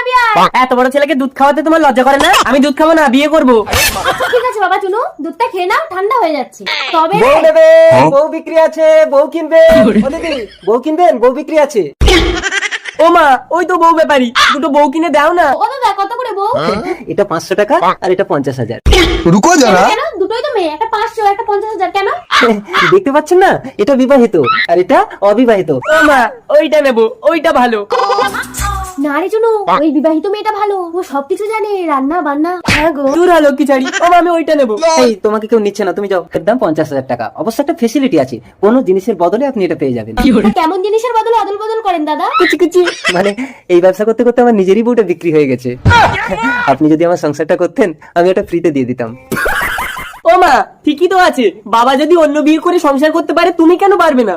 খাবি আর? এত বড় ছেলেকে দুধ খাওয়াতে তোমার লজ্জা করে না? আমি দুধ খাবো না, বিয়ে করবো। আচ্ছা ঠিক আছে বাবা চুনু, দুধটা খেয়ে নাও, ঠান্ডা হয়ে যাচ্ছে। তবে বউ নেবে, বউ বিক্রি আছে, বউ কিনবে। ও দিদি, বউ কিনবেন? বউ বিক্রি আছে। ও মা, ওই তো বউ ব্যাপারী, দুটো বউ কিনে দাও না। ও দাদা কত করে বউ? এটা 500 টাকা আর এটা 50,000। रुको जरा। কেন দুটোই তো মেয়ে, একটা 500 একটা 50,000 কেন? দেখতে পাচ্ছেন না, এটা বিবাহিত আর এটা অবিবাহিত। ও মা, ওইটা নেবো, ওইটা ভালো। না রে চুনু, ওই বিবাহিত মেয়েটা ভালো, ও সবকিছু জানে, রান্না বান্না। হ্যাঁ গো। দূর হলো কি ছাড়ি। ও মা, আমি ওইটা নেবো। এই তোমাকে কেউ নিচ্ছে না, তুমি যাও। এর দাম 50,000 টাকা। অবশ্য একটা ফেসিলিটি আছে, কোনো জিনিসের বদলে আপনি এটা পেয়ে যাবেন। কেমন জিনিসের বদলে অদল বদল করেন দাদা? কুচি কুচি। মানে এই ব্যবসা করতে করতে আমার নিজেরই বউটা বিক্রি হয়ে গেছে। আপনি যদি আমার সংসারটা করতেন, আমি ওটা ফ্রিতে দিয়ে দিতাম। ও মা, ঠিকই তো আছে, বাবা যদি অন্য বিয়ে করে সংসার করতে পারে, তুমি কেন পারবে না?